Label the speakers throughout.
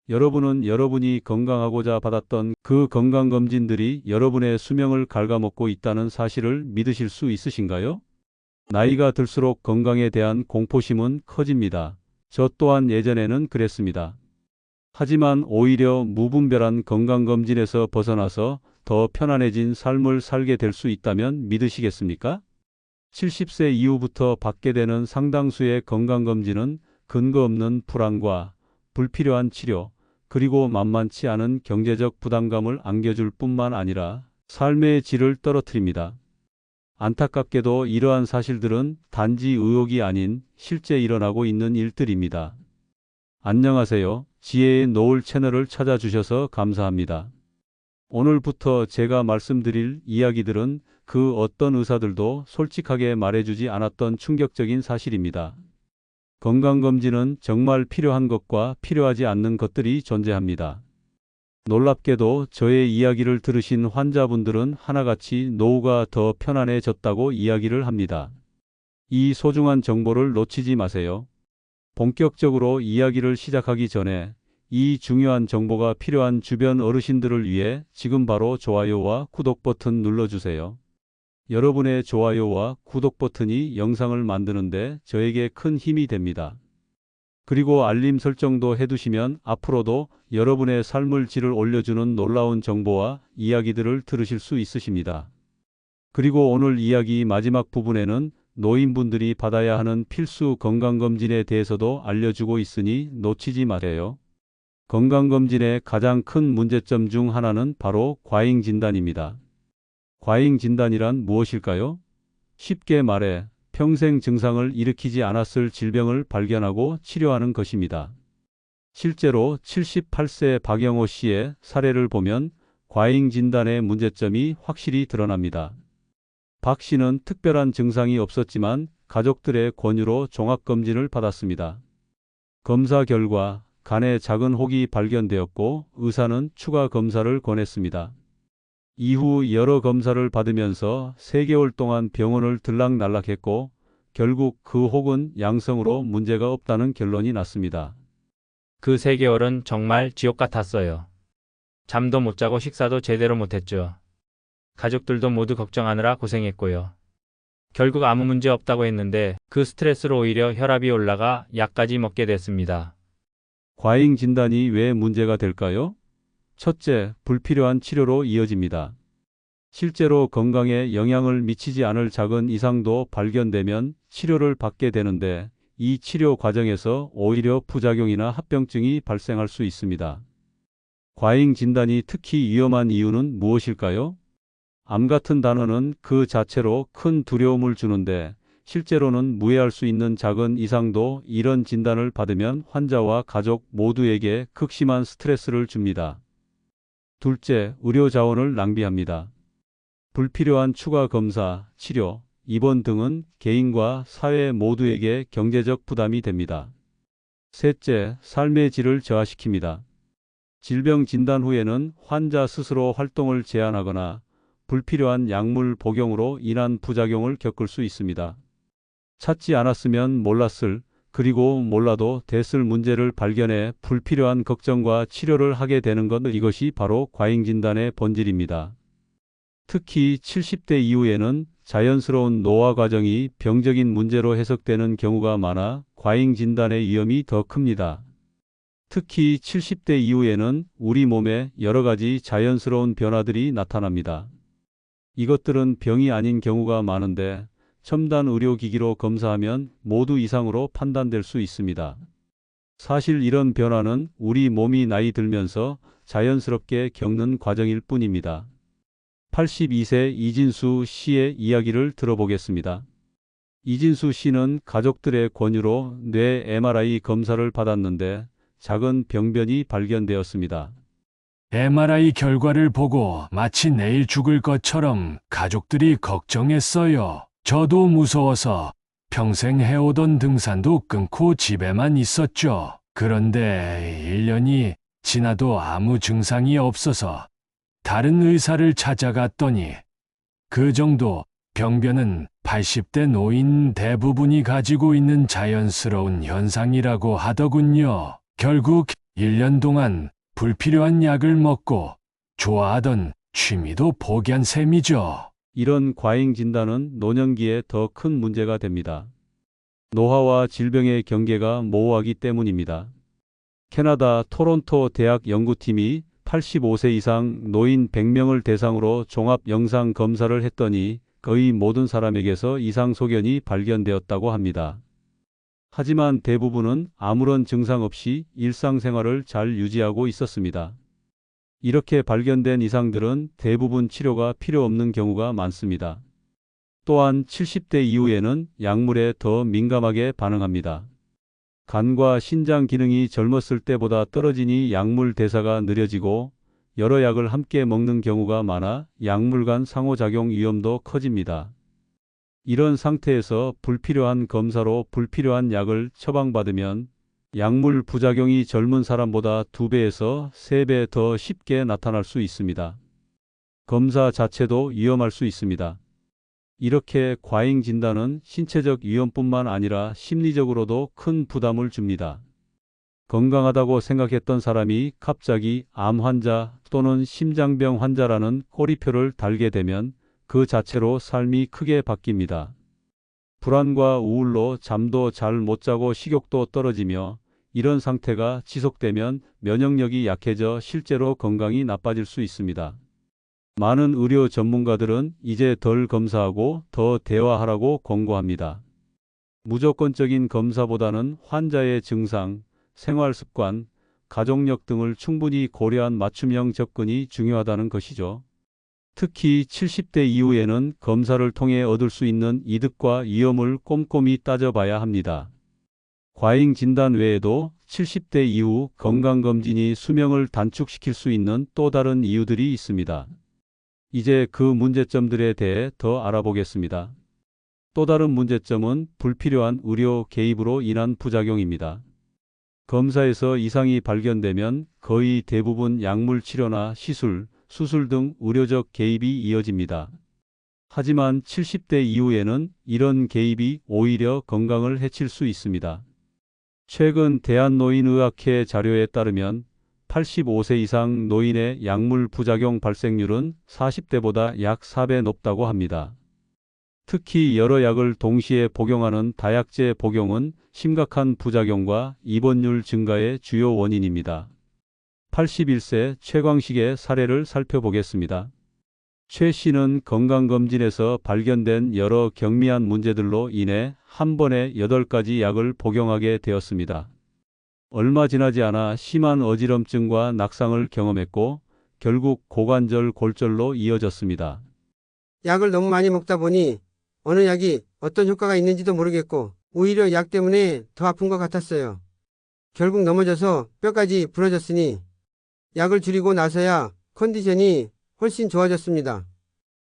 Speaker 1: 여러분은 여러분이 건강하고자 받았던 그 건강검진들이 여러분의 수명을 갉아먹고 있다는 사실을 믿으실 수 있으신가요? 나이가 들수록 건강에 대한 공포심은 커집니다. 저 또한 예전에는 그랬습니다. 하지만 오히려 무분별한 건강검진에서 벗어나서 더 편안해진 삶을 살게 될 수 있다면 믿으시겠습니까? 70세 이후부터 받게 되는 상당수의 건강검진은 근거 없는 불안과 불필요한 치료, 그리고 만만치 않은 경제적 부담감을 안겨줄 뿐만 아니라 삶의 질을 떨어뜨립니다. 안타깝게도 이러한 사실들은 단지 의혹이 아닌 실제 일어나고 있는 일들입니다. 안녕하세요. 지혜의 노을 채널을 찾아주셔서 감사합니다. 오늘부터 제가 말씀드릴 이야기들은 그 어떤 의사들도 솔직하게 말해주지 않았던 충격적인 사실입니다. 건강검진은 정말 필요한 것과 필요하지 않는 것들이 존재합니다. 놀랍게도 저의 이야기를 들으신 환자분들은 하나같이 노후가 더 편안해졌다고 이야기를 합니다. 이 소중한 정보를 놓치지 마세요. 본격적으로 이야기를 시작하기 전에 이 중요한 정보가 필요한 주변 어르신들을 위해 지금 바로 좋아요와 구독 버튼 눌러주세요. 여러분의 좋아요와 구독 버튼이 영상을 만드는데 저에게 큰 힘이 됩니다. 그리고 알림 설정도 해두시면 앞으로도 여러분의 삶의 질을 올려주는 놀라운 정보와 이야기들을 들으실 수 있으십니다. 그리고 오늘 이야기 마지막 부분에는 노인분들이 받아야 하는 필수 건강검진에 대해서도 알려주고 있으니 놓치지 마세요. 건강검진의 가장 큰 문제점 중 하나는 바로 과잉진단입니다. 과잉진단이란 무엇일까요? 쉽게 말해 평생 증상을 일으키지 않았을 질병을 발견하고 치료하는 것입니다. 실제로 78세 박영호 씨의 사례를 보면 과잉진단의 문제점이 확실히 드러납니다. 박 씨는 특별한 증상이 없었지만 가족들의 권유로 종합검진을 받았습니다. 검사 결과 간에 작은 혹이 발견되었고 의사는 추가 검사를 권했습니다. 이후 여러 검사를 받으면서 3개월 동안 병원을 들락날락했고 결국 그 혹은 양성으로 문제가 없다는 결론이 났습니다.
Speaker 2: 그 3개월은 정말 지옥 같았어요. 잠도 못 자고 식사도 제대로 못했죠. 가족들도 모두 걱정하느라 고생했고요. 결국 아무 문제 없다고 했는데 그 스트레스로 오히려 혈압이 올라가 약까지 먹게 됐습니다.
Speaker 1: 과잉 진단이 왜 문제가 될까요? 첫째, 불필요한 치료로 이어집니다. 실제로 건강에 영향을 미치지 않을 작은 이상도 발견되면 치료를 받게 되는데 이 치료 과정에서 오히려 부작용이나 합병증이 발생할 수 있습니다. 과잉 진단이 특히 위험한 이유는 무엇일까요? 암 같은 단어는 그 자체로 큰 두려움을 주는데 실제로는 무해할 수 있는 작은 이상도 이런 진단을 받으면 환자와 가족 모두에게 극심한 스트레스를 줍니다. 둘째, 의료 자원을 낭비합니다. 불필요한 추가 검사, 치료, 입원 등은 개인과 사회 모두에게 경제적 부담이 됩니다. 셋째, 삶의 질을 저하시킵니다. 질병 진단 후에는 환자 스스로 활동을 제한하거나 불필요한 약물 복용으로 인한 부작용을 겪을 수 있습니다. 찾지 않았으면 몰랐을, 그리고 몰라도 됐을 문제를 발견해 불필요한 걱정과 치료를 하게 되는 것, 이것이 바로 과잉진단의 본질입니다. 특히 70대 이후에는 자연스러운 노화 과정이 병적인 문제로 해석되는 경우가 많아 과잉진단의 위험이 더 큽니다. 특히 70대 이후에는 우리 몸에 여러 가지 자연스러운 변화들이 나타납니다. 이것들은 병이 아닌 경우가 많은데 첨단 의료기기로 검사하면 모두 이상으로 판단될 수 있습니다. 사실 이런 변화는 우리 몸이 나이 들면서 자연스럽게 겪는 과정일 뿐입니다. 82세 이진수 씨의 이야기를 들어보겠습니다. 이진수 씨는 가족들의 권유로 뇌 MRI 검사를 받았는데 작은 병변이 발견되었습니다.
Speaker 3: MRI 결과를 보고 마치 내일 죽을 것처럼 가족들이 걱정했어요. 저도 무서워서 평생 해오던 등산도 끊고 집에만 있었죠. 그런데 1년이 지나도 아무 증상이 없어서 다른 의사를 찾아갔더니 그 정도 병변은 80대 노인 대부분이 가지고 있는 자연스러운 현상이라고 하더군요. 결국 1년 동안 불필요한 약을 먹고 좋아하던 취미도 포기한 셈이죠.
Speaker 1: 이런 과잉 진단은 노년기에 더 큰 문제가 됩니다. 노화와 질병의 경계가 모호하기 때문입니다. 캐나다 토론토 대학 연구팀이 85세 이상 노인 100명을 대상으로 종합 영상 검사를 했더니 거의 모든 사람에게서 이상 소견이 발견되었다고 합니다. 하지만 대부분은 아무런 증상 없이 일상생활을 잘 유지하고 있었습니다. 이렇게 발견된 이상들은 대부분 치료가 필요 없는 경우가 많습니다. 또한 70대 이후에는 약물에 더 민감하게 반응합니다. 간과 신장 기능이 젊었을 때보다 떨어지니 약물 대사가 느려지고 여러 약을 함께 먹는 경우가 많아 약물 간 상호작용 위험도 커집니다. 이런 상태에서 불필요한 검사로 불필요한 약을 처방받으면 약물 부작용이 젊은 사람보다 2배에서 3배 더 쉽게 나타날 수 있습니다. 검사 자체도 위험할 수 있습니다. 이렇게 과잉 진단은 신체적 위험뿐만 아니라 심리적으로도 큰 부담을 줍니다. 건강하다고 생각했던 사람이 갑자기 암 환자 또는 심장병 환자라는 꼬리표를 달게 되면 그 자체로 삶이 크게 바뀝니다. 불안과 우울로 잠도 잘 못 자고 식욕도 떨어지며 이런 상태가 지속되면 면역력이 약해져 실제로 건강이 나빠질 수 있습니다. 많은 의료 전문가들은 이제 덜 검사하고 더 대화하라고 권고합니다. 무조건적인 검사보다는 환자의 증상, 생활 습관, 가족력 등을 충분히 고려한 맞춤형 접근이 중요하다는 것이죠. 특히 70대 이후에는 검사를 통해 얻을 수 있는 이득과 위험을 꼼꼼히 따져봐야 합니다. 과잉 진단 외에도 70대 이후 건강검진이 수명을 단축시킬 수 있는 또 다른 이유들이 있습니다. 이제 그 문제점들에 대해 더 알아보겠습니다. 또 다른 문제점은 불필요한 의료 개입으로 인한 부작용입니다. 검사에서 이상이 발견되면 거의 대부분 약물 치료나 시술, 수술 등 의료적 개입이 이어집니다. 하지만 70대 이후에는 이런 개입이 오히려 건강을 해칠 수 있습니다. 최근 대한노인의학회 자료에 따르면 85세 이상 노인의 약물 부작용 발생률은 40대보다 약 4배 높다고 합니다. 특히 여러 약을 동시에 복용하는 다약제 복용은 심각한 부작용과 입원율 증가의 주요 원인입니다. 81세 최광식의 사례를 살펴보겠습니다. 최 씨는 건강검진에서 발견된 여러 경미한 문제들로 인해 한 번에 8가지 약을 복용하게 되었습니다. 얼마 지나지 않아 심한 어지럼증과 낙상을 경험했고 결국 고관절 골절로 이어졌습니다.
Speaker 4: 약을 너무 많이 먹다 보니 어느 약이 어떤 효과가 있는지도 모르겠고 오히려 약 때문에 더 아픈 것 같았어요. 결국 넘어져서 뼈까지 부러졌으니 약을 줄이고 나서야 컨디션이 훨씬 좋아졌습니다.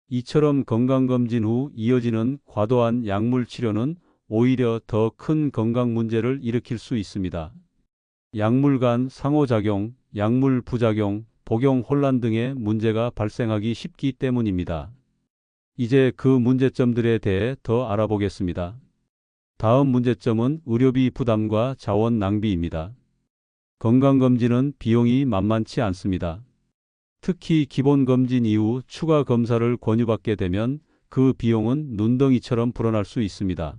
Speaker 1: 이처럼 건강검진 후 이어지는 과도한 약물 치료는 오히려 더 큰 건강 문제를 일으킬 수 있습니다. 약물 간 상호작용, 약물 부작용, 복용 혼란 등의 문제가 발생하기 쉽기 때문입니다. 이제 그 문제점들에 대해 더 알아보겠습니다. 다음 문제점은 의료비 부담과 자원 낭비입니다. 건강검진은 비용이 만만치 않습니다. 특히 기본검진 이후 추가 검사를 권유받게 되면 그 비용은 눈덩이처럼 불어날 수 있습니다.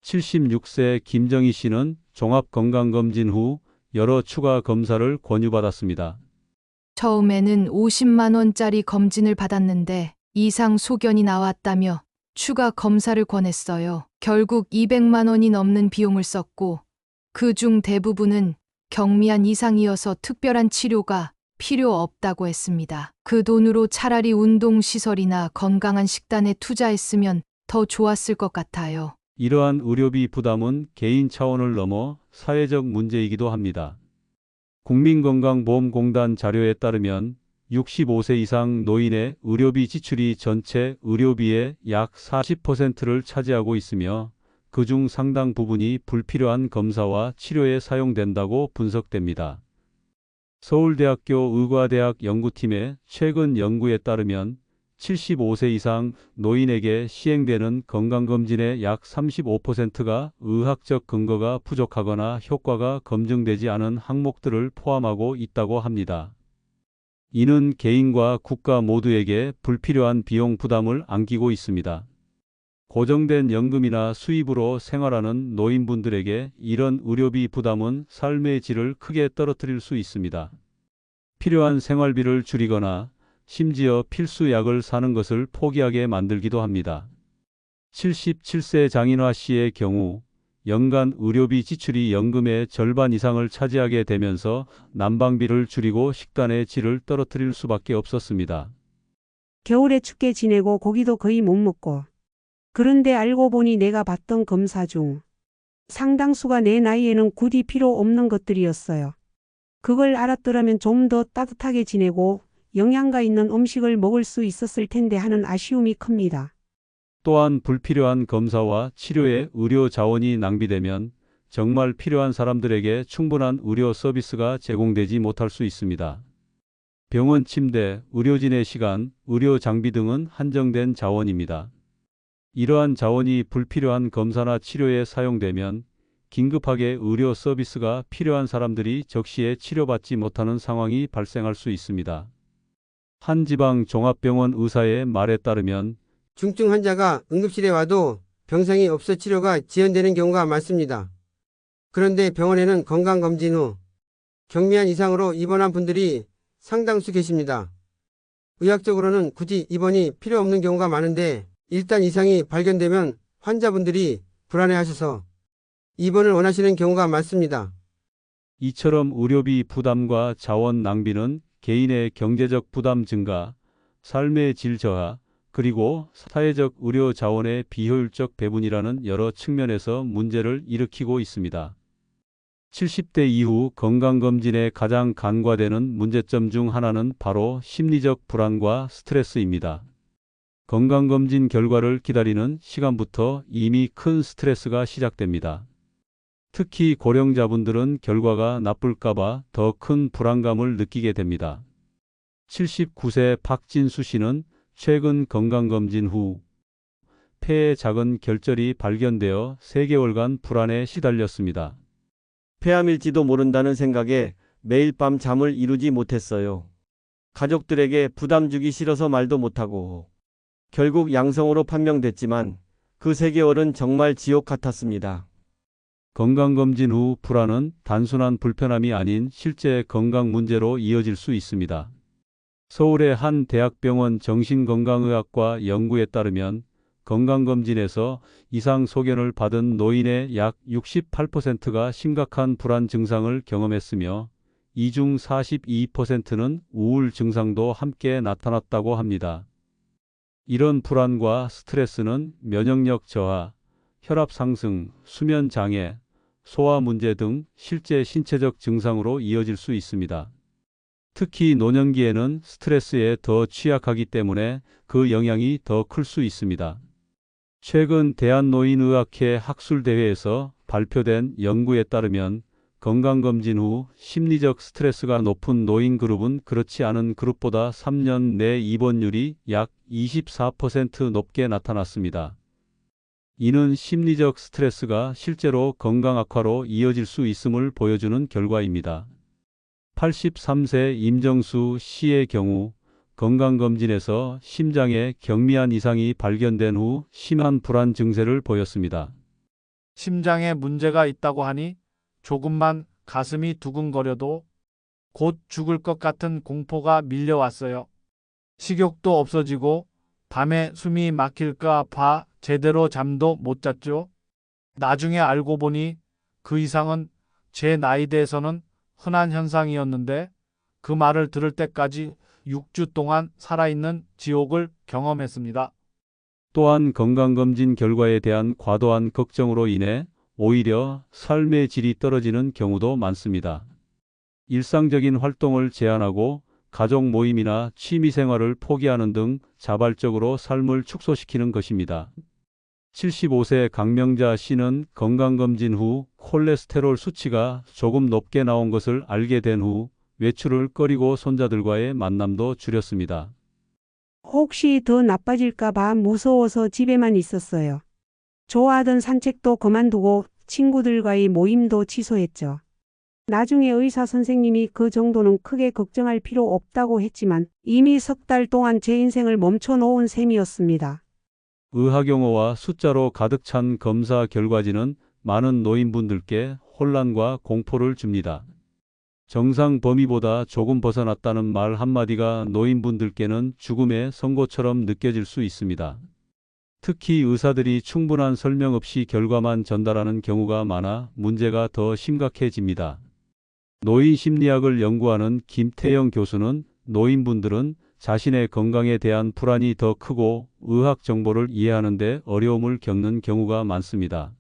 Speaker 1: 76세 김정희 씨는 종합건강검진 후 여러 추가 검사를 권유받았습니다.
Speaker 5: 처음에는 50만 원짜리 검진을 받았는데 이상 소견이 나왔다며 추가 검사를 권했어요. 결국 200만 원이 넘는 비용을 썼고 그중 대부분은 경미한 이상이어서 특별한 치료가 필요 없다고 했습니다. 그 돈으로 차라리 운동시설이나 건강한 식단에 투자했으면 더 좋았을 것 같아요.
Speaker 1: 이러한 의료비 부담은 개인 차원을 넘어 사회적 문제이기도 합니다. 국민건강보험공단 자료에 따르면 65세 이상 노인의 의료비 지출이 전체 의료비의 약 40%를 차지하고 있으며 그중 상당 부분이 불필요한 검사와 치료에 사용된다고 분석됩니다. 서울대학교 의과대학 연구팀의 최근 연구에 따르면 75세 이상 노인에게 시행되는 건강검진의 약 35%가 의학적 근거가 부족하거나 효과가 검증되지 않은 항목들을 포함하고 있다고 합니다. 이는 개인과 국가 모두에게 불필요한 비용 부담을 안기고 있습니다. 고정된 연금이나 수입으로 생활하는 노인분들에게 이런 의료비 부담은 삶의 질을 크게 떨어뜨릴 수 있습니다. 필요한 생활비를 줄이거나 심지어 필수 약을 사는 것을 포기하게 만들기도 합니다. 77세 장인화 씨의 경우 연간 의료비 지출이 연금의 절반 이상을 차지하게 되면서 난방비를 줄이고 식단의 질을 떨어뜨릴 수밖에 없었습니다.
Speaker 6: 겨울에 춥게 지내고 고기도 거의 못 먹고. 그런데 알고 보니 내가 받던 검사 중 상당수가 내 나이에는 굳이 필요 없는 것들이었어요. 그걸 알았더라면 좀 더 따뜻하게 지내고 영양가 있는 음식을 먹을 수 있었을 텐데 하는 아쉬움이 큽니다.
Speaker 1: 또한 불필요한 검사와 치료에 의료 자원이 낭비되면 정말 필요한 사람들에게 충분한 의료 서비스가 제공되지 못할 수 있습니다. 병원 침대, 의료진의 시간, 의료 장비 등은 한정된 자원입니다. 이러한 자원이 불필요한 검사나 치료에 사용되면 긴급하게 의료 서비스가 필요한 사람들이 적시에 치료받지 못하는 상황이 발생할 수 있습니다. 한 지방 종합병원 의사의 말에 따르면
Speaker 4: 중증 환자가 응급실에 와도 병상이 없어 치료가 지연되는 경우가 많습니다. 그런데 병원에는 건강검진 후 경미한 이상으로 입원한 분들이 상당수 계십니다. 의학적으로는 굳이 입원이 필요 없는 경우가 많은데 일단 이상이 발견되면 환자분들이 불안해하셔서 입원을 원하시는 경우가 많습니다.
Speaker 1: 이처럼 의료비 부담과 자원 낭비는 개인의 경제적 부담 증가, 삶의 질 저하, 그리고 사회적 의료 자원의 비효율적 배분이라는 여러 측면에서 문제를 일으키고 있습니다. 70대 이후 건강검진의 가장 간과되는 문제점 중 하나는 바로 심리적 불안과 스트레스입니다. 건강검진 결과를 기다리는 시간부터 이미 큰 스트레스가 시작됩니다. 특히 고령자분들은 결과가 나쁠까봐 더 큰 불안감을 느끼게 됩니다. 79세 박진수 씨는 최근 건강검진 후 폐에 작은 결절이 발견되어 3개월간 불안에 시달렸습니다.
Speaker 7: 폐암일지도 모른다는 생각에 매일 밤 잠을 이루지 못했어요. 가족들에게 부담 주기 싫어서 말도 못하고 결국 양성으로 판명됐지만 그 3개월은 정말 지옥 같았습니다.
Speaker 1: 건강검진 후 불안은 단순한 불편함이 아닌 실제 건강 문제로 이어질 수 있습니다. 서울의 한 대학병원 정신건강의학과 연구에 따르면 건강검진에서 이상 소견을 받은 노인의 약 68%가 심각한 불안 증상을 경험했으며 이 중 42%는 우울 증상도 함께 나타났다고 합니다. 이런 불안과 스트레스는 면역력 저하, 혈압 상승, 수면 장애, 소화 문제 등 실제 신체적 증상으로 이어질 수 있습니다. 특히 노년기에는 스트레스에 더 취약하기 때문에 그 영향이 더 클 수 있습니다. 최근 대한노인의학회 학술대회에서 발표된 연구에 따르면 건강검진 후 심리적 스트레스가 높은 노인 그룹은 그렇지 않은 그룹보다 3년 내 입원율이 약 24% 높게 나타났습니다. 이는 심리적 스트레스가 실제로 건강 악화로 이어질 수 있음을 보여주는 결과입니다. 83세 임정수 씨의 경우 건강검진에서 심장에 경미한 이상이 발견된 후 심한 불안 증세를 보였습니다.
Speaker 8: 심장에 문제가 있다고 하니 조금만 가슴이 두근거려도 곧 죽을 것 같은 공포가 밀려왔어요. 식욕도 없어지고 밤에 숨이 막힐까 봐 제대로 잠도 못 잤죠. 나중에 알고 보니 그 이상은 제 나이대에서는 흔한 현상이었는데 그 말을 들을 때까지 6주 동안 살아있는 지옥을 경험했습니다.
Speaker 1: 또한 건강검진 결과에 대한 과도한 걱정으로 인해 오히려 삶의 질이 떨어지는 경우도 많습니다. 일상적인 활동을 제한하고 가족 모임이나 취미생활을 포기하는 등 자발적으로 삶을 축소시키는 것입니다. 75세 강명자 씨는 건강검진 후 콜레스테롤 수치가 조금 높게 나온 것을 알게 된 후 외출을 꺼리고 손자들과의 만남도 줄였습니다.
Speaker 6: 혹시 더 나빠질까봐 무서워서 집에만 있었어요. 좋아하던 산책도 그만두고 친구들과의 모임도 취소했죠. 나중에 의사 선생님이 그 정도는 크게 걱정할 필요 없다고 했지만 이미 석 달 동안 제 인생을 멈춰 놓은 셈이었습니다.
Speaker 1: 의학용어와 숫자로 가득 찬 검사 결과지는 많은 노인분들께 혼란과 공포를 줍니다. 정상 범위보다 조금 벗어났다는 말 한마디가 노인분들께는 죽음의 선고처럼 느껴질 수 있습니다. 특히 의사들이 충분한 설명 없이 결과만 전달하는 경우가 많아 문제가 더 심각해집니다. 노인 심리학을 연구하는 김태영 교수는 노인분들은 자신의 건강에 대한 불안이 더 크고 의학 정보를 이해하는 데 어려움을 겪는 경우가 많습니다.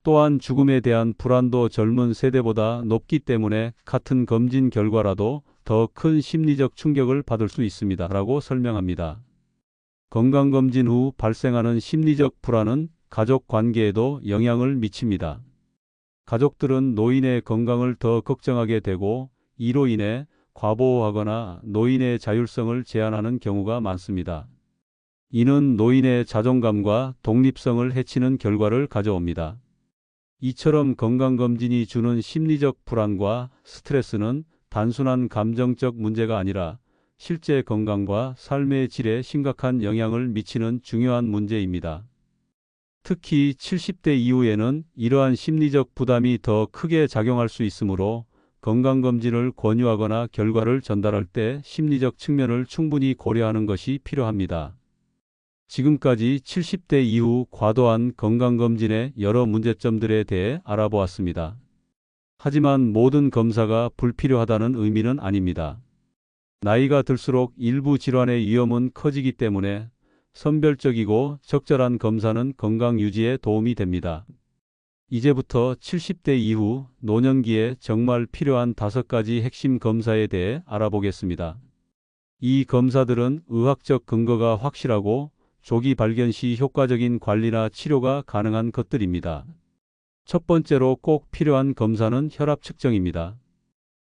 Speaker 1: 또한 죽음에 대한 불안도 젊은 세대보다 높기 때문에 같은 검진 결과라도 더 큰 심리적 충격을 받을 수 있습니다. 라고 설명합니다. 건강검진 후 발생하는 심리적 불안은 가족 관계에도 영향을 미칩니다. 가족들은 노인의 건강을 더 걱정하게 되고 이로 인해 과보호하거나 노인의 자율성을 제한하는 경우가 많습니다. 이는 노인의 자존감과 독립성을 해치는 결과를 가져옵니다. 이처럼 건강검진이 주는 심리적 불안과 스트레스는 단순한 감정적 문제가 아니라 실제 건강과 삶의 질에 심각한 영향을 미치는 중요한 문제입니다. 특히 70대 이후에는 이러한 심리적 부담이 더 크게 작용할 수 있으므로 건강검진을 권유하거나 결과를 전달할 때 심리적 측면을 충분히 고려하는 것이 필요합니다. 지금까지 70대 이후 과도한 건강검진의 여러 문제점들에 대해 알아보았습니다. 하지만 모든 검사가 불필요하다는 의미는 아닙니다. 나이가 들수록 일부 질환의 위험은 커지기 때문에 선별적이고 적절한 검사는 건강 유지에 도움이 됩니다. 이제부터 70대 이후 노년기에 정말 필요한 5가지 핵심 검사에 대해 알아보겠습니다. 이 검사들은 의학적 근거가 확실하고 조기 발견 시 효과적인 관리나 치료가 가능한 것들입니다. 첫 번째로 꼭 필요한 검사는 혈압 측정입니다.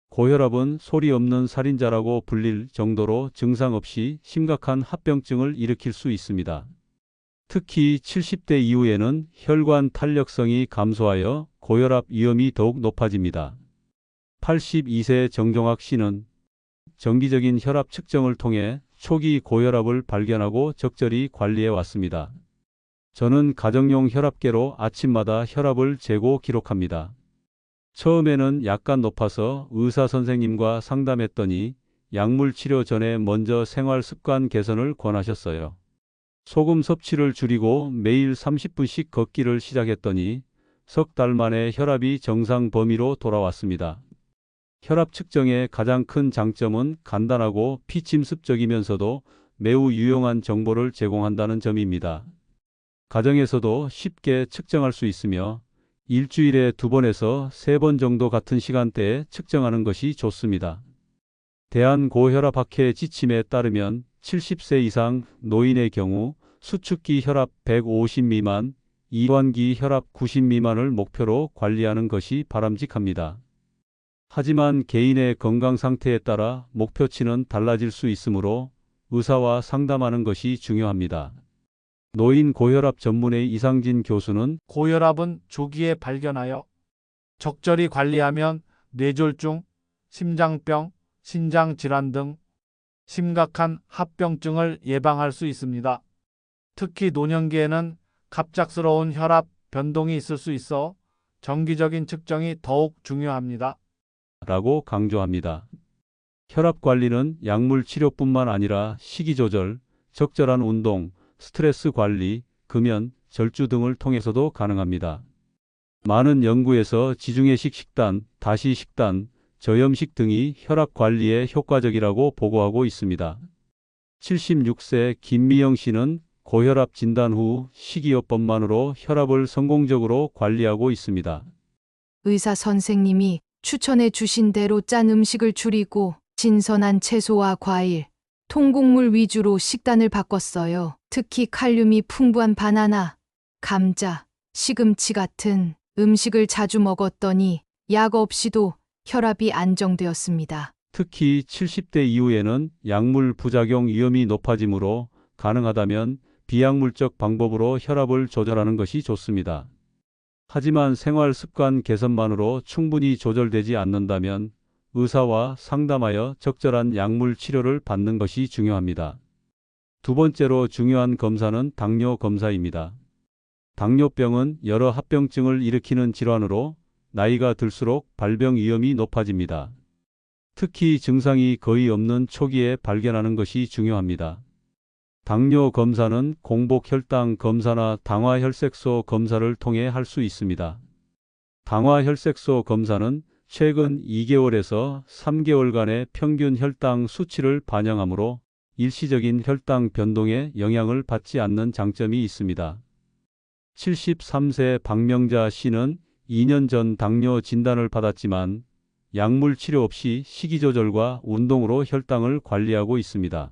Speaker 1: 고혈압은 소리 없는 살인자라고 불릴 정도로 증상 없이 심각한 합병증을 일으킬 수 있습니다. 특히 70대 이후에는 혈관 탄력성이 감소하여 고혈압 위험이 더욱 높아집니다. 82세 정종학 씨는 정기적인 혈압 측정을 통해 초기 고혈압을 발견하고 적절히 관리해 왔습니다. 저는 가정용 혈압계로 아침마다 혈압을 재고 기록합니다. 처음에는 약간 높아서 의사 선생님과 상담했더니 약물 치료 전에 먼저 생활 습관 개선을 권하셨어요. 소금 섭취를 줄이고 매일 30분씩 걷기를 시작했더니 석 달 만에 혈압이 정상 범위로 돌아왔습니다. 혈압 측정의 가장 큰 장점은 간단하고 피침습적이면서도 매우 유용한 정보를 제공한다는 점입니다. 가정에서도 쉽게 측정할 수 있으며 일주일에 2번에서 3번 정도 같은 시간대에 측정하는 것이 좋습니다. 대한고혈압학회 지침에 따르면 70세 이상 노인의 경우 수축기 혈압 150 미만, 이완기 혈압 90 미만을 목표로 관리하는 것이 바람직합니다. 하지만 개인의 건강 상태에 따라 목표치는 달라질 수 있으므로 의사와 상담하는 것이 중요합니다. 노인 고혈압 전문의 이상진 교수는
Speaker 8: 고혈압은 조기에 발견하여 적절히 관리하면 뇌졸중, 심장병, 신장질환 등 심각한 합병증을 예방할 수 있습니다. 특히 노년기에는 갑작스러운 혈압 변동이 있을 수 있어 정기적인 측정이 더욱 중요합니다.
Speaker 1: 라고 강조합니다. 혈압 관리는 약물 치료뿐만 아니라 식이 조절, 적절한 운동, 스트레스 관리, 금연, 절주 등을 통해서도 가능합니다. 많은 연구에서 지중해식 식단, 다시 식단, 저염식 등이 혈압 관리에 효과적이라고 보고하고 있습니다. 76세 김미영 씨는 고혈압 진단 후 식이요법만으로 혈압을 성공적으로 관리하고 있습니다.
Speaker 5: 의사 선생님이 추천해 주신 대로 짠 음식을 줄이고 신선한 채소와 과일, 통곡물 위주로 식단을 바꿨어요. 특히 칼륨이 풍부한 바나나, 감자, 시금치 같은 음식을 자주 먹었더니 약 없이도 혈압이 안정되었습니다.
Speaker 1: 특히 70대 이후에는 약물 부작용 위험이 높아지므로 가능하다면 비약물적 방법으로 혈압을 조절하는 것이 좋습니다. 하지만 생활 습관 개선만으로 충분히 조절되지 않는다면 의사와 상담하여 적절한 약물 치료를 받는 것이 중요합니다. 두 번째로 중요한 검사는 당뇨 검사입니다. 당뇨병은 여러 합병증을 일으키는 질환으로 나이가 들수록 발병 위험이 높아집니다. 특히 증상이 거의 없는 초기에 발견하는 것이 중요합니다. 당뇨 검사는 공복 혈당 검사나 당화 혈색소 검사를 통해 할 수 있습니다. 당화 혈색소 검사는 최근 2개월에서 3개월간의 평균 혈당 수치를 반영하므로 일시적인 혈당 변동에 영향을 받지 않는 장점이 있습니다. 73세 박명자 씨는 2년 전 당뇨 진단을 받았지만 약물 치료 없이 식이조절과 운동으로 혈당을 관리하고 있습니다.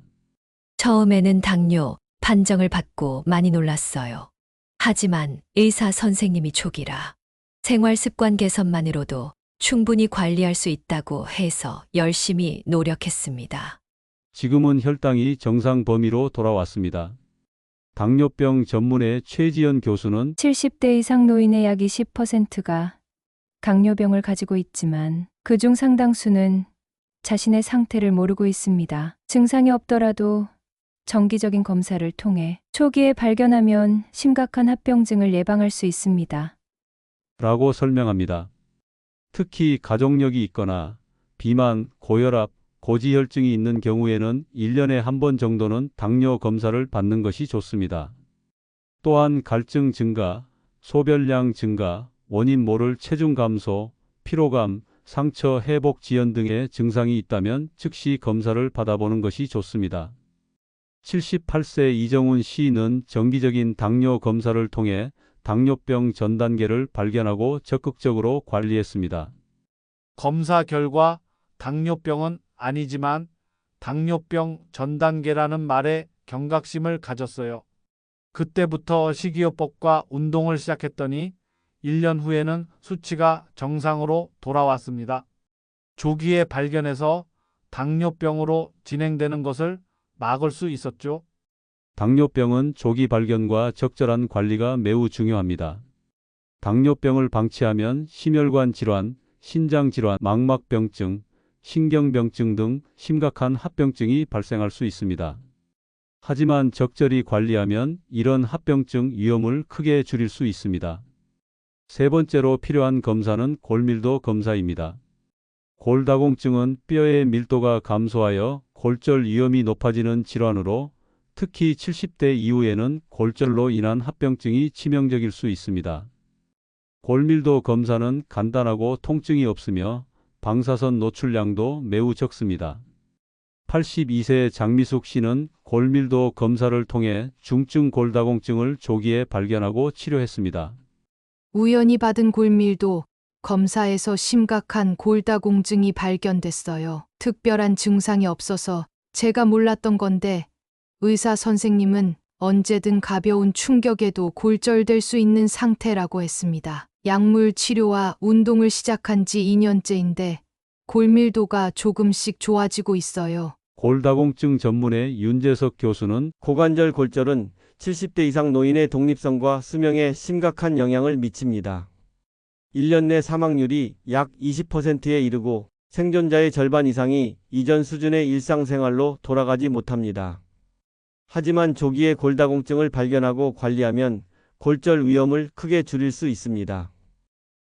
Speaker 9: 처음에는 당뇨 판정을 받고 많이 놀랐어요. 하지만 의사 선생님이 족이라 생활 습관 개선만으로도 충분히 관리할 수 있다고 해서 열심히 노력했습니다.
Speaker 1: 지금은 혈당이 정상 범위로 돌아왔습니다. 당뇨병 전문의 최지연 교수는
Speaker 10: 70대 이상 노인의 약 20%가 당뇨병을 가지고 있지만 그중 상당수는 자신의 상태를 모르고 있습니다. 증상이 없더라도 정기적인 검사를 통해 초기에 발견하면 심각한 합병증을 예방할 수 있습니다.
Speaker 1: 라고 설명합니다. 특히 가족력이 있거나 비만, 고혈압, 고지혈증이 있는 경우에는 1년에 한 번 정도는 당뇨 검사를 받는 것이 좋습니다. 또한 갈증 증가, 소변량 증가, 원인 모를 체중 감소, 피로감, 상처 회복 지연 등의 증상이 있다면 즉시 검사를 받아보는 것이 좋습니다. 78세 이정훈 씨는 정기적인 당뇨 검사를 통해 당뇨병 전 단계를 발견하고 적극적으로 관리했습니다.
Speaker 8: 검사 결과 당뇨병은 아니지만 당뇨병 전 단계라는 말에 경각심을 가졌어요. 그때부터 식이요법과 운동을 시작했더니 1년 후에는 수치가 정상으로 돌아왔습니다. 조기에 발견해서 당뇨병으로 진행되는 것을 막을 수 있었죠.
Speaker 1: 당뇨병은 조기 발견과 적절한 관리가 매우 중요합니다. 당뇨병을 방치하면 심혈관 질환, 신장 질환, 망막병증, 신경병증 등 심각한 합병증이 발생할 수 있습니다. 하지만 적절히 관리하면 이런 합병증 위험을 크게 줄일 수 있습니다. 세 번째로 필요한 검사는 골밀도 검사입니다. 골다공증은 뼈의 밀도가 감소하여 골절 위험이 높아지는 질환으로 특히 70대 이후에는 골절로 인한 합병증이 치명적일 수 있습니다. 골밀도 검사는 간단하고 통증이 없으며 방사선 노출량도 매우 적습니다. 82세 장미숙 씨는 골밀도 검사를 통해 중증 골다공증을 조기에 발견하고 치료했습니다.
Speaker 5: 우연히 받은 골밀도 검사에서 심각한 골다공증이 발견됐어요. 특별한 증상이 없어서 제가 몰랐던 건데 의사 선생님은 언제든 가벼운 충격에도 골절될 수 있는 상태라고 했습니다. 약물 치료와 운동을 시작한 지 2년째인데 골밀도가 조금씩 좋아지고 있어요.
Speaker 1: 골다공증 전문의 윤재석 교수는
Speaker 7: 고관절 골절은 70대 이상 노인의 독립성과 수명에 심각한 영향을 미칩니다. 1년 내 사망률이 약 20%에 이르고 생존자의 절반 이상이 이전 수준의 일상생활로 돌아가지 못합니다. 하지만 조기에 골다공증을 발견하고 관리하면 골절 위험을 크게 줄일 수 있습니다.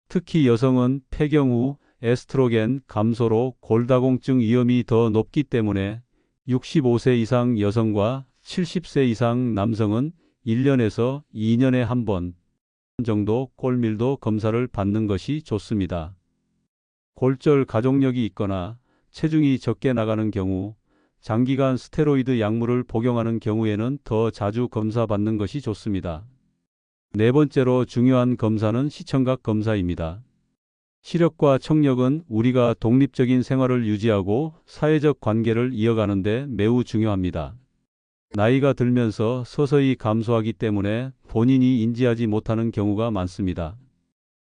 Speaker 1: 특히 여성은 폐경 후 에스트로겐 감소로 골다공증 위험이 더 높기 때문에 65세 이상 여성과 70세 이상 남성은 1년에서 2년에 한 번 정도 골밀도 검사를 받는 것이 좋습니다. 골절 가족력이 있거나 체중이 적게 나가는 경우, 장기간 스테로이드 약물을 복용하는 경우에는 더 자주 검사받는 것이 좋습니다. 네 번째로 중요한 검사는 시청각 검사입니다. 시력과 청력은 우리가 독립적인 생활을 유지하고 사회적 관계를 이어가는 데 매우 중요합니다. 나이가 들면서 서서히 감소하기 때문에 본인이 인지하지 못하는 경우가 많습니다.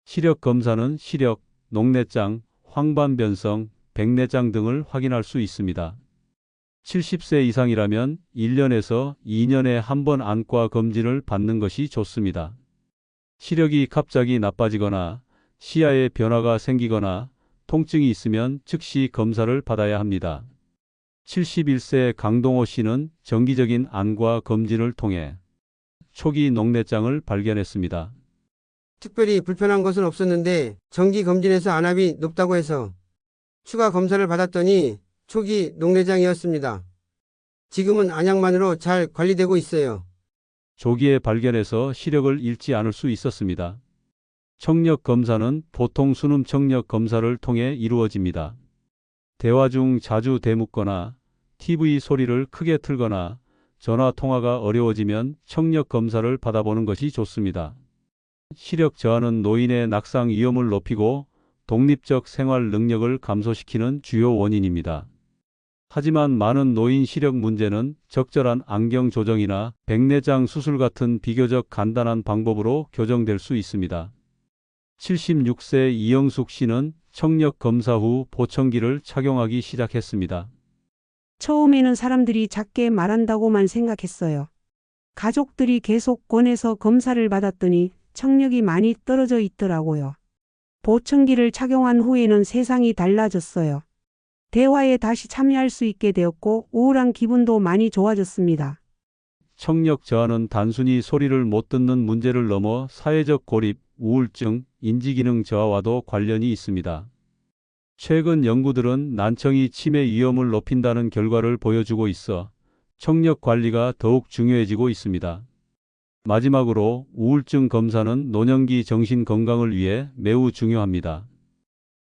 Speaker 1: 시력 검사는 시력, 녹내장, 황반변성, 백내장 등을 확인할 수 있습니다. 70세 이상이라면 1년에서 2년에 한 번 안과 검진을 받는 것이 좋습니다. 시력이 갑자기 나빠지거나 시야에 변화가 생기거나 통증이 있으면 즉시 검사를 받아야 합니다. 71세 강동호 씨는 정기적인 안과 검진을 통해 초기 녹내장을 발견했습니다.
Speaker 4: 특별히 불편한 것은 없었는데 정기 검진에서 안압이 높다고 해서 추가 검사를 받았더니 초기 녹내장이었습니다. 지금은 안약만으로 잘 관리되고 있어요.
Speaker 1: 조기에 발견해서 시력을 잃지 않을 수 있었습니다. 청력 검사는 보통 순음 청력 검사를 통해 이루어집니다. 대화 중 자주 대묻거나 TV 소리를 크게 틀거나 전화 통화가 어려워지면 청력 검사를 받아보는 것이 좋습니다. 시력 저하는 노인의 낙상 위험을 높이고 독립적 생활 능력을 감소시키는 주요 원인입니다. 하지만 많은 노인 시력 문제는 적절한 안경 조정이나 백내장 수술 같은 비교적 간단한 방법으로 교정될 수 있습니다. 76세 이영숙 씨는 청력 검사 후 보청기를 착용하기 시작했습니다.
Speaker 6: 처음에는 사람들이 작게 말한다고만 생각했어요. 가족들이 계속 권해서 검사를 받았더니 청력이 많이 떨어져 있더라고요. 보청기를 착용한 후에는 세상이 달라졌어요. 대화에 다시 참여할 수 있게 되었고 우울한 기분도 많이 좋아졌습니다.
Speaker 1: 청력 저하는 단순히 소리를 못 듣는 문제를 넘어 사회적 고립, 우울증, 인지기능 저하와도 관련이 있습니다. 최근 연구들은 난청이 치매 위험을 높인다는 결과를 보여주고 있어 청력 관리가 더욱 중요해지고 있습니다. 마지막으로 우울증 검사는 노년기 정신 건강을 위해 매우 중요합니다.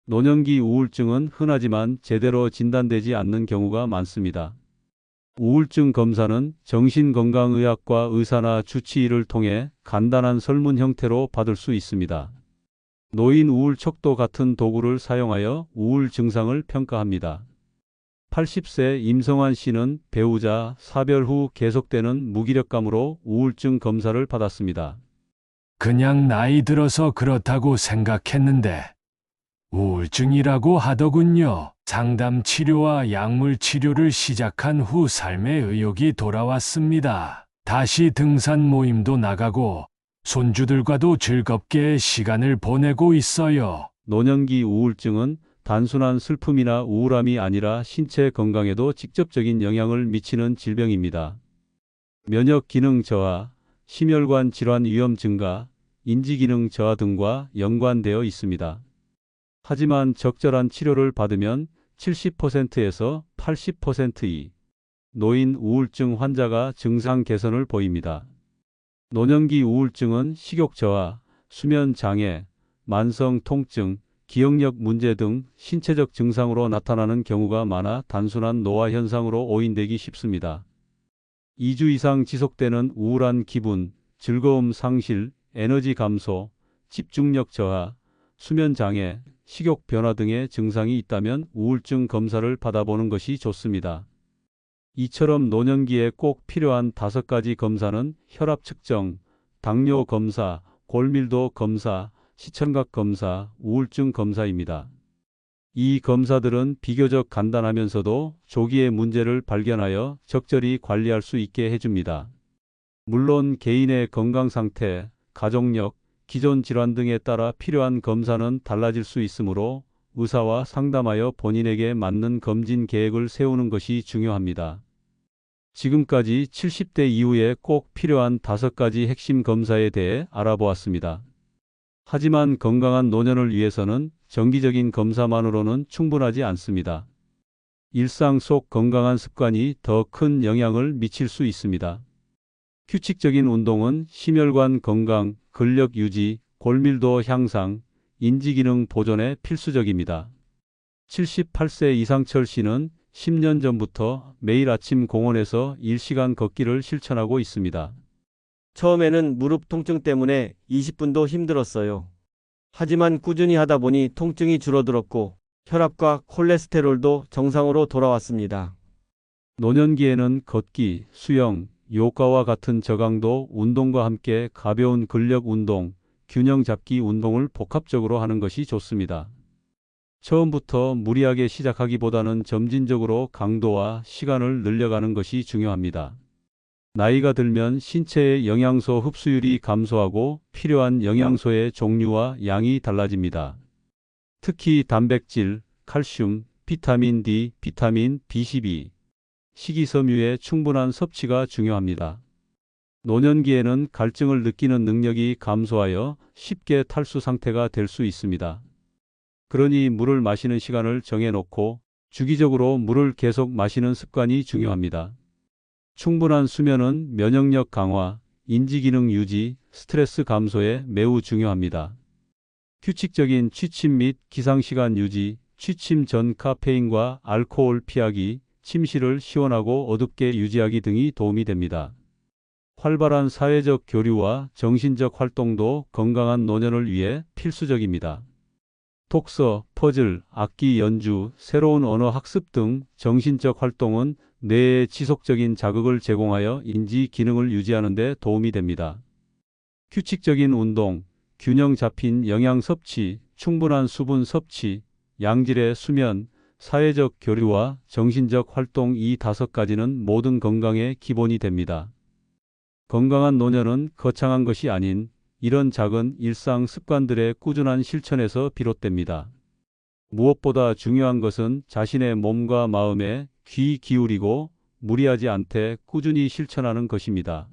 Speaker 1: 노년기 우울증은 흔하지만 제대로 진단되지 않는 경우가 많습니다. 우울증 검사는 정신건강의학과 의사나 주치의를 통해 간단한 설문 형태로 받을 수 있습니다. 노인 우울 척도 같은 도구를 사용하여 우울 증상을 평가합니다. 80세 임성환 씨는 배우자 사별 후 계속되는 무기력감으로 우울증 검사를 받았습니다.
Speaker 3: 그냥 나이 들어서 그렇다고 생각했는데 우울증이라고 하더군요. 상담 치료와 약물 치료를 시작한 후 삶의 의욕이 돌아왔습니다. 다시 등산 모임도 나가고 손주들과도 즐겁게 시간을 보내고 있어요.
Speaker 1: 노년기 우울증은 단순한 슬픔이나 우울함이 아니라 신체 건강에도 직접적인 영향을 미치는 질병입니다. 면역 기능 저하, 심혈관 질환 위험 증가, 인지기능 저하 등과 연관되어 있습니다. 하지만 적절한 치료를 받으면 70%에서 80%의 노인 우울증 환자가 증상 개선을 보입니다. 노년기 우울증은 식욕 저하, 수면 장애, 만성 통증, 기억력 문제 등 신체적 증상으로 나타나는 경우가 많아 단순한 노화 현상으로 오인되기 쉽습니다. 2주 이상 지속되는 우울한 기분, 즐거움 상실, 에너지 감소, 집중력 저하, 수면 장애, 식욕 변화 등의 증상이 있다면 우울증 검사를 받아보는 것이 좋습니다. 이처럼 노년기에 꼭 필요한 5가지 검사는 혈압 측정, 당뇨 검사, 골밀도 검사, 시청각 검사, 우울증 검사입니다. 이 검사들은 비교적 간단하면서도 조기에 문제를 발견하여 적절히 관리할 수 있게 해줍니다. 물론 개인의 건강 상태, 가족력, 기존 질환 등에 따라 필요한 검사는 달라질 수 있으므로 의사와 상담하여 본인에게 맞는 검진 계획을 세우는 것이 중요합니다. 지금까지 70대 이후에 꼭 필요한 5가지 핵심 검사에 대해 알아보았습니다. 하지만 건강한 노년을 위해서는 정기적인 검사만으로는 충분하지 않습니다. 일상 속 건강한 습관이 더 큰 영향을 미칠 수 있습니다. 규칙적인 운동은 심혈관 건강, 근력 유지, 골밀도 향상, 인지기능 보존에 필수적입니다. 78세 이상철 씨는 10년 전부터 매일 아침 공원에서 1시간 걷기를 실천하고 있습니다.
Speaker 7: 처음에는 무릎 통증 때문에 20분도 힘들었어요. 하지만 꾸준히 하다 보니 통증이 줄어들었고 혈압과 콜레스테롤도 정상으로 돌아왔습니다.
Speaker 1: 노년기에는 걷기, 수영, 요가와 같은 저강도 운동과 함께 가벼운 근력 운동, 균형 잡기 운동을 복합적으로 하는 것이 좋습니다. 처음부터 무리하게 시작하기보다는 점진적으로 강도와 시간을 늘려가는 것이 중요합니다. 나이가 들면 신체의 영양소 흡수율이 감소하고 필요한 영양소의 종류와 양이 달라집니다. 특히 단백질, 칼슘, 비타민 D, 비타민 B12, 식이섬유의 충분한 섭취가 중요합니다. 노년기에는 갈증을 느끼는 능력이 감소하여 쉽게 탈수 상태가 될 수 있습니다. 그러니 물을 마시는 시간을 정해놓고 주기적으로 물을 계속 마시는 습관이 중요합니다. 충분한 수면은 면역력 강화, 인지기능 유지, 스트레스 감소에 매우 중요합니다. 규칙적인 취침 및 기상시간 유지, 취침 전 카페인과 알코올 피하기, 침실을 시원하고 어둡게 유지하기 등이 도움이 됩니다. 활발한 사회적 교류와 정신적 활동도 건강한 노년을 위해 필수적입니다. 독서, 퍼즐, 악기 연주, 새로운 언어 학습 등 정신적 활동은 뇌에 지속적인 자극을 제공하여 인지 기능을 유지하는 데 도움이 됩니다. 규칙적인 운동, 균형 잡힌 영양 섭취, 충분한 수분 섭취, 양질의 수면, 사회적 교류와 정신적 활동 이 5가지는 모든 건강의 기본이 됩니다. 건강한 노년은 거창한 것이 아닌 이런 작은 일상 습관들의 꾸준한 실천에서 비롯됩니다. 무엇보다 중요한 것은 자신의 몸과 마음에 귀 기울이고 무리하지 않되 꾸준히 실천하는 것입니다.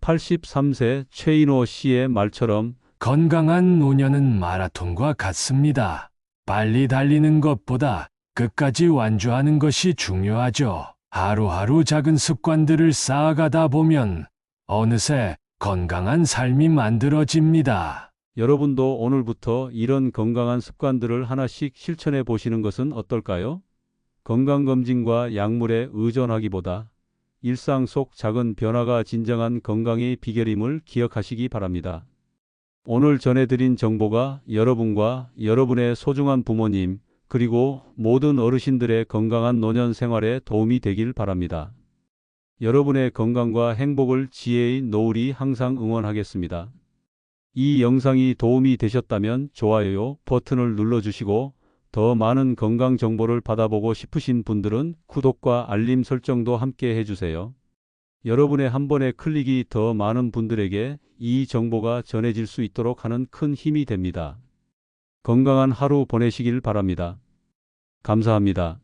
Speaker 1: 83세 최인호 씨의 말처럼
Speaker 3: 건강한 노년은 마라톤과 같습니다. 빨리 달리는 것보다 끝까지 완주하는 것이 중요하죠. 하루하루 작은 습관들을 쌓아가다 보면 어느새 건강한 삶이 만들어집니다.
Speaker 1: 여러분도 오늘부터 이런 건강한 습관들을 하나씩 실천해 보시는 것은 어떨까요? 건강검진과 약물에 의존하기보다 일상 속 작은 변화가 진정한 건강의 비결임을 기억하시기 바랍니다. 오늘 전해드린 정보가 여러분과 여러분의 소중한 부모님, 그리고 모든 어르신들의 건강한 노년 생활에 도움이 되길 바랍니다. 여러분의 건강과 행복을 지혜인 노을이 항상 응원하겠습니다. 이 영상이 도움이 되셨다면 좋아요 버튼을 눌러주시고 더 많은 건강 정보를 받아보고 싶으신 분들은 구독과 알림 설정도 함께 해주세요. 여러분의 한 번의 클릭이 더 많은 분들에게 이 정보가 전해질 수 있도록 하는 큰 힘이 됩니다. 건강한 하루 보내시길 바랍니다. 감사합니다.